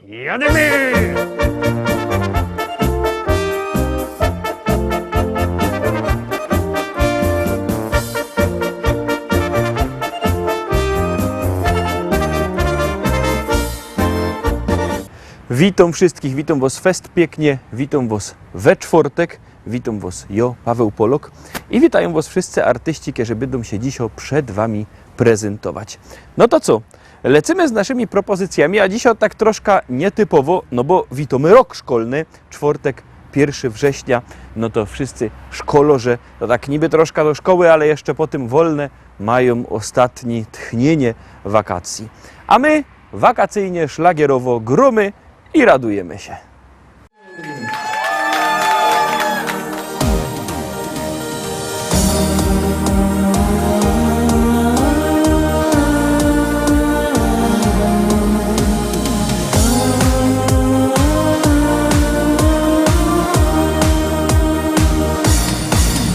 Jademy! Witam wszystkich, witam was fest pięknie, witam was we czwartek, witam was ja, Paweł Polok i witają was wszyscy artyści, którzy będą się dzisiaj przed wami prezentować. No to co, lecimy z naszymi propozycjami, a dzisiaj tak troszkę nietypowo, no bo witamy rok szkolny, czwartek, 1 września, no to wszyscy szkolorze, to tak niby troszkę do szkoły, ale jeszcze po tym wolne, mają ostatnie tchnienie wakacji. A my wakacyjnie, szlagierowo gromy i radujemy się.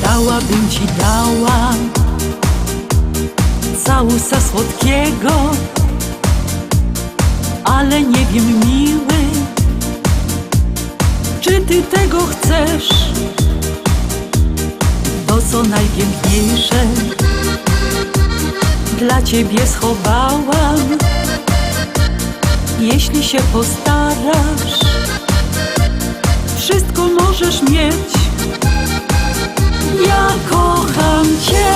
Dałabym ci dała całusa słodkiego, ale nie wiem, miły, czy ty tego chcesz? To, co najpiękniejsze, dla ciebie schowałam. Jeśli się postarasz, wszystko możesz mieć. Ja kocham cię,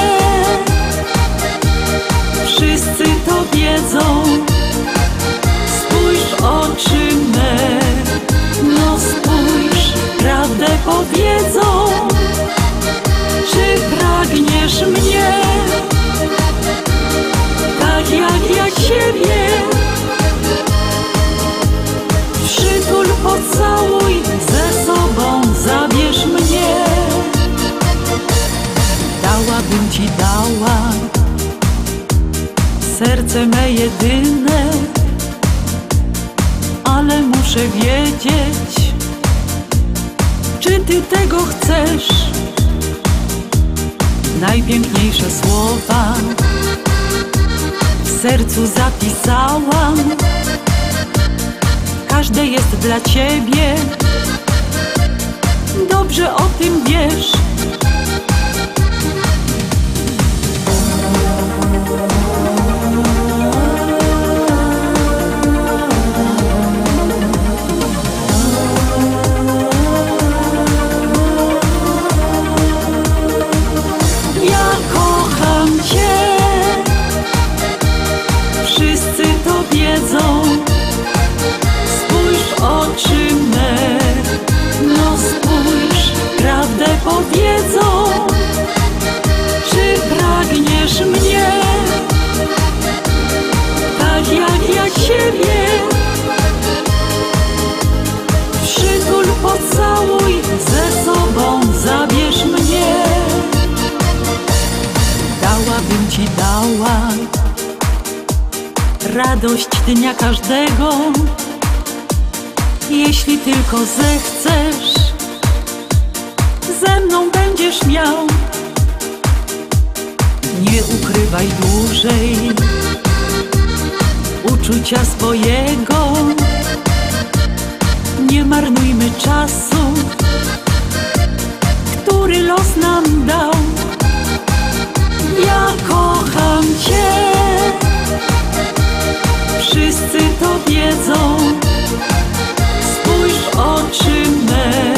wszyscy to wiedzą. Spójrz w oczy me, no spójrz, prawdę powiedzą. Czy pragniesz mnie, tak jak ja ciebie? Przytul, pocałuj, ze sobą zabierz mnie. Dałabym ci dała serce me jedyne, ale muszę wiedzieć, czy ty tego chcesz? Najpiękniejsze słowa w sercu zapisałam. Każde jest dla ciebie, dobrze o tym wiesz. Powiedzą, czy pragniesz mnie, tak jak ja ciebie? Przytul, pocałuj, ze sobą zabierz mnie. Dałabym ci dała radość dnia każdego, jeśli tylko zechcesz. Ze mną będziesz miał, nie ukrywaj dłużej uczucia swojego. Nie marnujmy czasu, który los nam dał. Ja kocham cię, wszyscy to wiedzą. Spójrz w oczy me,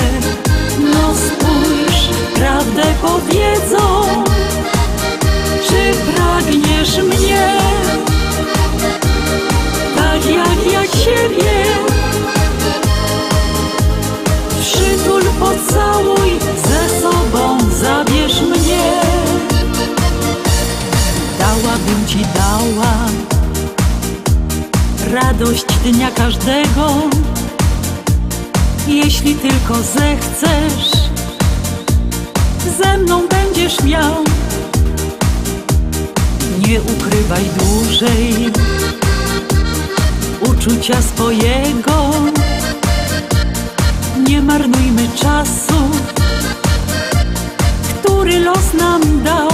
no spójrz, prawdę powiedzą. Czy pragniesz mnie, tak jak ja ciebie? Przytul, pocałuj, ze sobą zabierz mnie. Dałabym ci dała radość dnia każdego, jeśli tylko zechcesz. Ze mną będziesz miał, nie ukrywaj dłużej uczucia swojego. Nie marnujmy czasu, który los nam dał.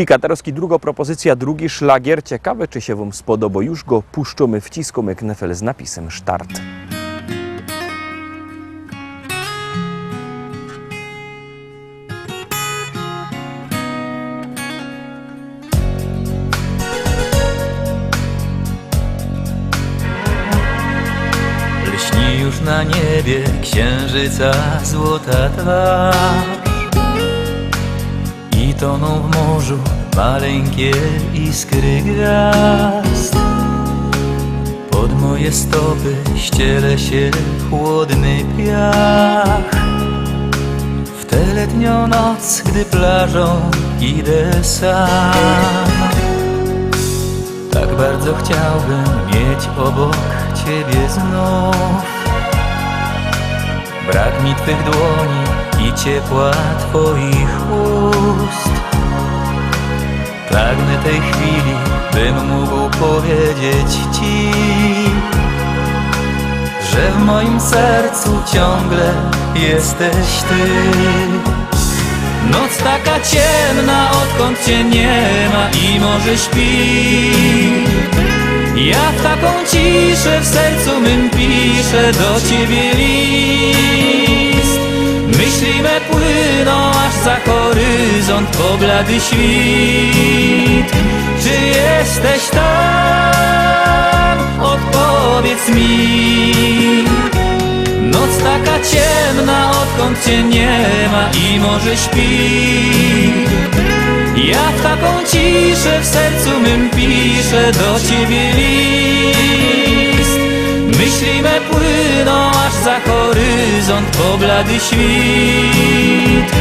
Trójka, teraz druga propozycja, drugi szlagier. Ciekawe, czy się Wam spodoba. Już go puszczamy wciskamy knefel z napisem Start. Lśni już na niebie księżyca złota twarz i toną w morzu maleńkie iskry gwiazd. Pod moje stopy ściele się chłodny piach. W tę letnią noc, gdy plażą idę sam, tak bardzo chciałbym mieć obok Ciebie znów. Brak mi Twych dłoni i ciepła Twoich ust. Pragnę tej chwili, bym mógł powiedzieć Ci, że w moim sercu ciągle jesteś Ty. Noc taka ciemna, odkąd Cię nie ma i morze śpi. Ja w taką ciszę w sercu mym piszę do Ciebie list. Myśli me płyną aż za horyzont po blady świt. Czy jesteś tam? Odpowiedz mi. Noc taka ciemna, odkąd Cię nie ma i morze śpi. Ja w taką ciszę w sercu mym piszę do Ciebie list. Myśli me płyną aż za horyzont po blady świt.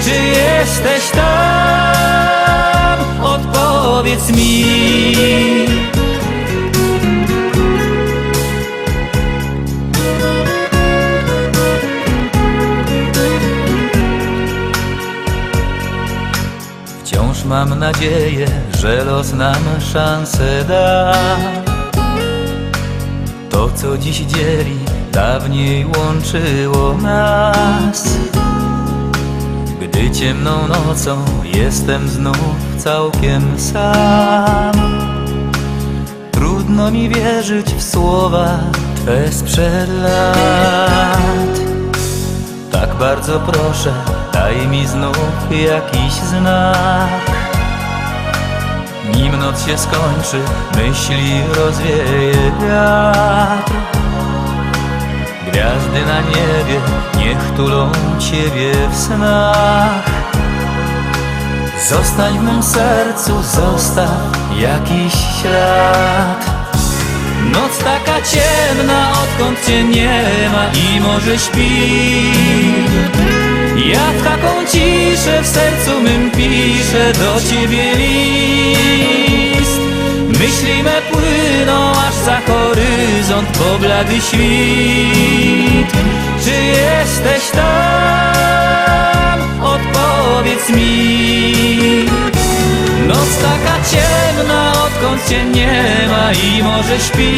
Czy jesteś tam? Odpowiedz mi. Wciąż mam nadzieję, że los nam szansę da. To, co dziś dzieli, dawniej łączyło nas. Gdy ciemną nocą jestem znów całkiem sam, trudno mi wierzyć w słowa Twe sprzed lat. Tak bardzo proszę, daj mi znów jakiś znak. Nim noc się skończy, myśli rozwieje wiatr. Gwiazdy na niebie niech tulą Ciebie w snach. Zostań w mym sercu, zostaw jakiś ślad. Noc taka ciemna, odkąd Cię nie ma i morze śpi. Ja w taką ciszę w sercu mym piszę do Ciebie list. Myśli me płyną aż za horyzont po blady świt. Czy jesteś tam? Odpowiedz mi. Noc taka ciemna, odkąd Cię nie ma i morze śpi.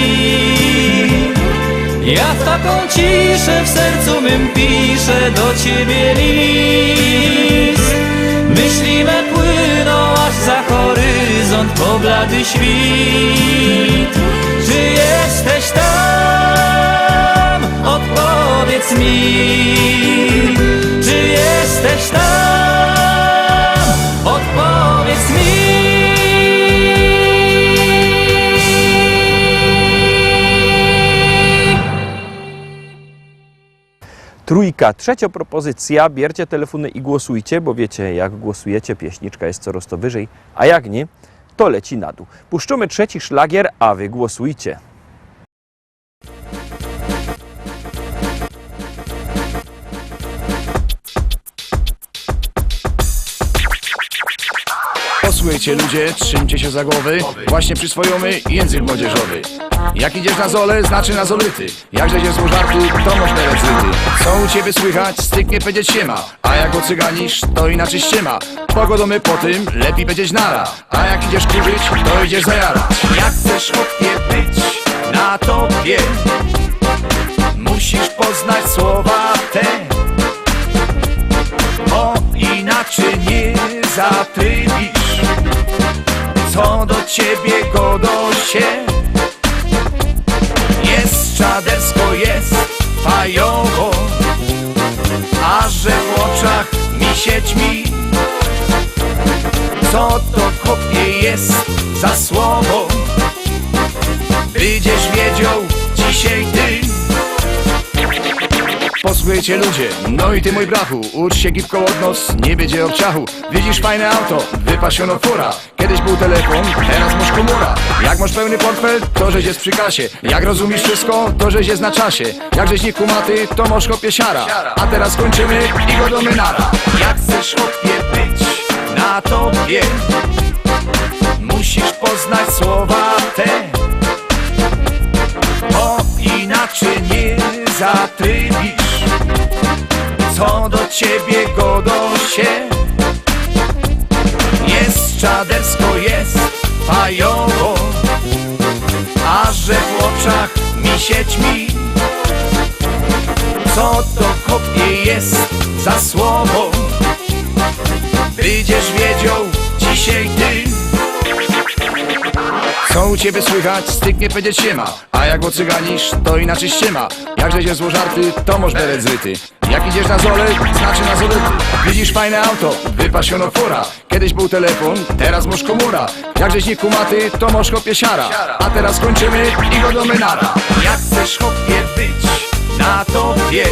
Ja w taką ciszę w sercu mym piszę do Ciebie list. Myśli me płyną aż za horyzont po blady świt. Czy jesteś tam? Odpowiedz mi. Czy jesteś tam? Odpowiedz mi. Trójka, trzecia propozycja. Bierzcie telefony i głosujcie, bo wiecie, jak głosujecie, pieśniczka jest coraz to wyżej, a jak nie, to leci na dół. Puszczamy trzeci szlagier, a wy głosujcie. Posłuchajcie ludzie, trzymcie się za głowy. Właśnie przyswojomy język młodzieżowy. Jak idziesz na zole, znaczy na zolity. Jak zejdziesz z żartu, to można recyty. Co u ciebie słychać, styknie powiedzieć siema. A jak ocyganisz, to inaczej ściema. Pogodomy po tym, lepiej powiedzieć nara. A jak idziesz kurzyć, to idziesz zajara. Jak chcesz chłopie być na topie, musisz poznać słowa te. Bo inaczej inaczej nie zatrybisz. Co do ciebie godo się, jest czadersko, jest fajowo, a że w oczach mi się ćmi. Co to kopie jest za słowo, będziesz wiedział dzisiaj ty. Posłuchajcie ludzie, no i ty mój brachu, ucz się gipką od nos, nie będzie obciachu. Widzisz fajne auto, wypasiono fura. Kiedyś był telefon, teraz masz komura. Jak masz pełny portfel, to żeś jest przy kasie. Jak rozumiesz wszystko, to żeś jest na czasie. Jak żeś nie kumaty, to masz chłopie siara. A teraz kończymy i godomy nara. Jak chcesz chłopie być na tobie, musisz poznać słowa te, bo inaczej nie zatrybisz. Co do ciebie godo się, jest czadersko, jest fajowo, a że w oczach mi się ćmi. Co to kopie jest za słowo, będziesz wiedział dzisiaj ty. Co u ciebie słychać, styknie powiedzieć się ma. A jak ocyganisz, to inaczej ściema. Jakże się zło żarty, to możesz beret zryty. Jak idziesz na zole, znaczy na zolety. Widzisz fajne auto, wypasiono fura. Kiedyś był telefon, teraz masz komura. Jakżeś nie kumaty, to masz chłopie siara. A teraz kończymy i godomy nara. Jak chcesz chłopie być na tobie,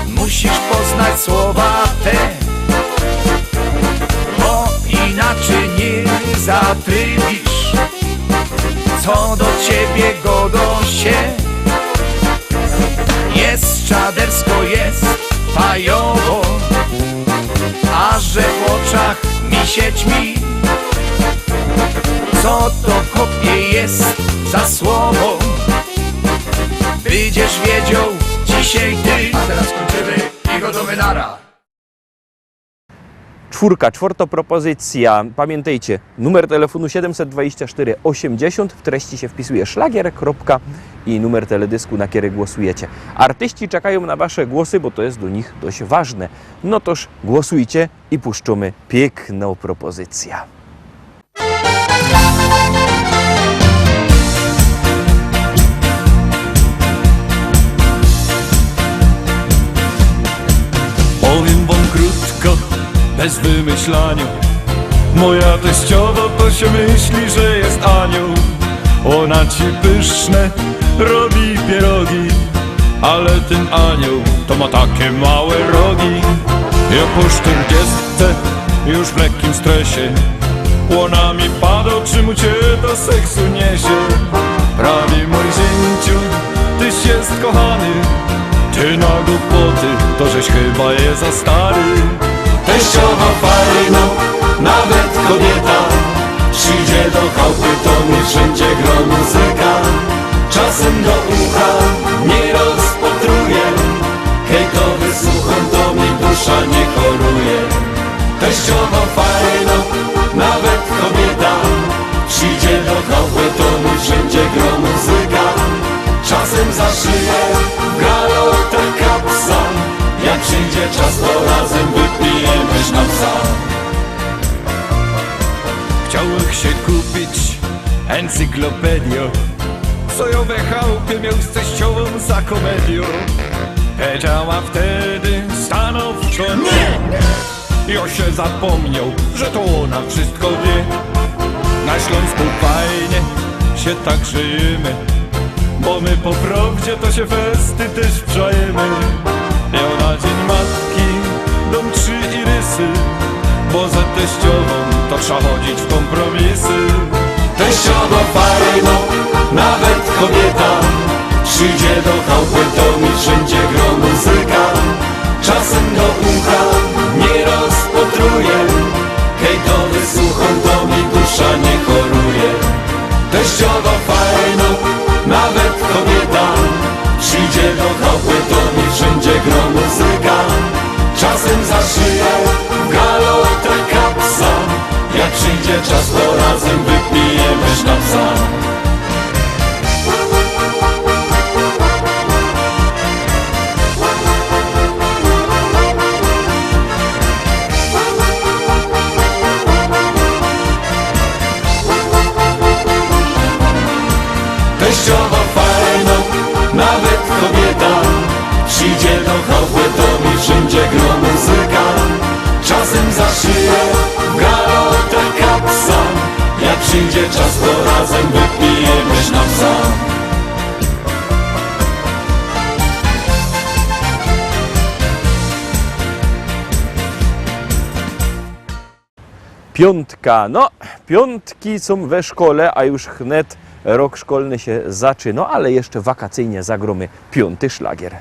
musisz poznać słowa te, bo inaczej nie zatrybisz. Co do ciebie godo się, jest czadersko, jest fajowo, a że w oczach mi się ćmi. Co to kopie jest za słowo, będziesz wiedział dzisiaj ty. A teraz kończymy i godowy nara. Czwarta propozycja. Pamiętajcie, numer telefonu 724 80, w treści się wpisuje szlagier, kropka i numer teledysku, na który głosujecie. Artyści czekają na wasze głosy, bo to jest do nich dość ważne. No toż głosujcie i puszczamy piękną propozycję. Powiem wam krótko, bez wymyślania. Moja teściowa to się myśli, że jest anioł. Ona ci pyszne robi pierogi, ale ten anioł to ma takie małe rogi. Ja po 40 już w lekkim stresie, ona mi pada, czemu cię do seksu niesie. Prawie mój zięciu, tyś jest kochany, ty na głupoty, to żeś chyba je za stary. Teściowa fajna, nawet kobieta, przyjdzie do chałupy, to mi wszędzie gro muzyka. Czasem do ucha nie rozpatruje, hejtowy słucham, to mi dusza nie choruje. Teściowa fajna, nawet kobieta, przyjdzie do chałupy, to mi wszędzie gro muzyka. Czasem za szyję galotę kapsa, jak przyjdzie czas, to razem wypijemy sznapsa. Chciałbym się kupić encyklopedię, co ją we chałupie miał z teściową za komedią. Powiedziała wtedy stanowczo nie. Ja się zapomniał, że to ona wszystko wie. Na Śląsku fajnie się tak żyjemy, bo my po prawdzie to się festy też wczajemy. Miał na dzień matki dom 3 irysy, bo za teściową to trzeba chodzić w kompromisy. Teściowa fajno, nawet kobieta, przyjdzie do chałupy, to mi wszędzie gro muzyka. Czasem do ucha nie rozpatruje, hejtowy słucham, to mi dusza nie choruje. Teściowa fajno, nawet kobieta, przyjdzie do chałupy, to mi wszędzie gro muzyka. Czasem za szyję galotę kapsa, jak przyjdzie czas, to razem wypijemy sznapsa. piątka. No, piątki są we szkole, a już wnet rok szkolny się zaczyna, ale jeszcze wakacyjnie zagromy piąty szlagier.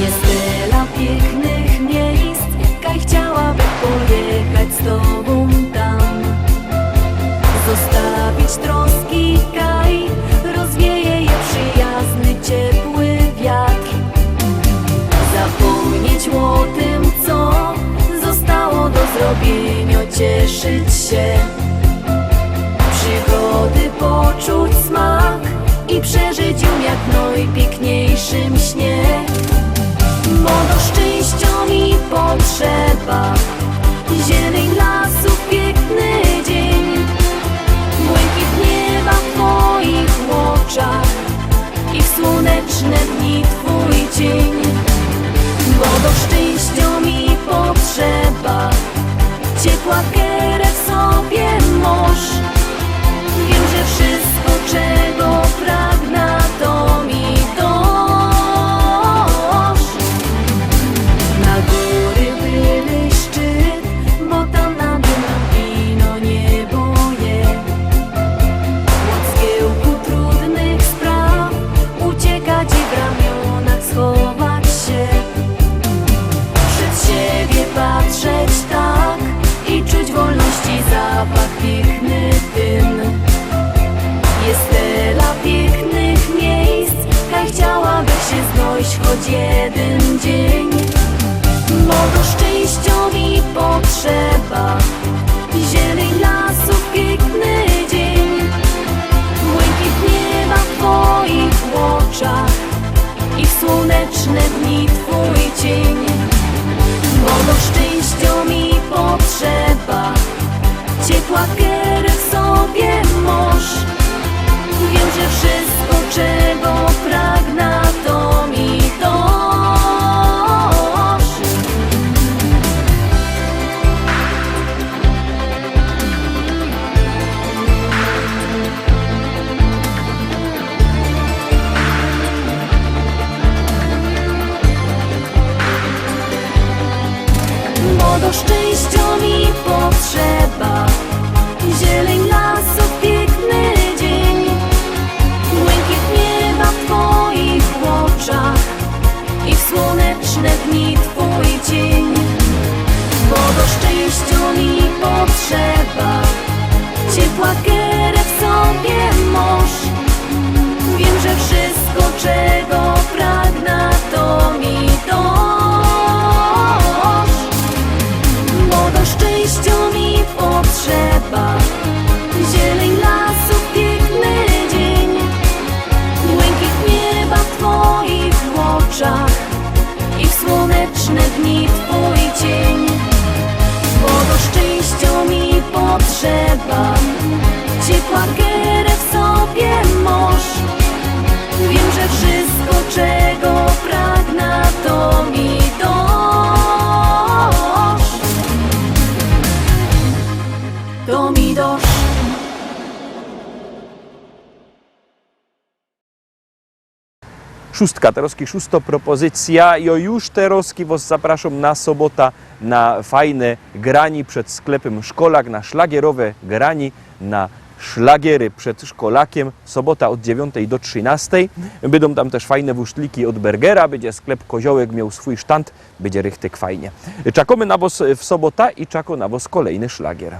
Jest tyle pięknych miejsc, kaj chciałaby pojechać z tobą tam. Zostawić troski, kaj rozwieje je przyjazny, ciepły wiatr. Zapomnieć o tym, co zostało do zrobienia, cieszyć się. Przygody poczuć smak i przeżyć ją jak najpiękniejszym śnie. Bo do szczęścia mi potrzeba zieleń lasów, piękny dzień, błękit nieba w twoich oczach i w słoneczne dni twój cień. Bo do szczęścia mi potrzeba ciepła kierę w sobie moż. Wiem, że wszystko, czego pragnę, to mi dosz. Na góry były szczyt, bo tam nad wino niebo je. Od zgiełku trudnych spraw uciekać i w ramionach schować się. Przed siebie patrzeć tak i czuć wolności zapach piękny dym. Jest tyle pięknych miejsc, kaj chciałaby się znojść choć jeden dzień. Bo do szczęścia mi potrzeba zieleń lasów, piękny dzień, błękit nieba w twoich oczach i w słoneczne dni twój cień. Bo do szczęścia mi potrzeba ciepła kierę w sobie moż. Wiem, że wszystko, czego pragnę, to mi dosz. Bo do szczęścia mi potrzeba zieleń lasów, piękny dzień, błękit nieba w twoich oczach i w słoneczne dni twój cień. Bo do szczęścia mi potrzeba ciepła kierę w sobie moż. Wiem, że wszystko, czego pragnę, to mi dosz. Bo do szczęścia mi potrzeba zieleń lasów, piękny dzień, błękit nieba w twoich oczach i w słoneczne dni twój cień. Bo do szczęścia mi potrzeba ciepła kierę w sobie moż. Wiem, że wszystko, czego pragnę, to mi dosz. To mi dosz. Szóstka, teroski szósto propozycja i o już teroski was zapraszam na sobota na fajne grani przed sklepem Szkolak, na szlagierowe grani, na szlagiery przed szkolakiem. Sobota od 9 do 13. Będą tam też fajne wusztliki od Bergera, będzie sklep Koziołek miał swój sztant, będzie rychtyk fajnie. Czekamy na was w sobota i czekam na was kolejny szlagier.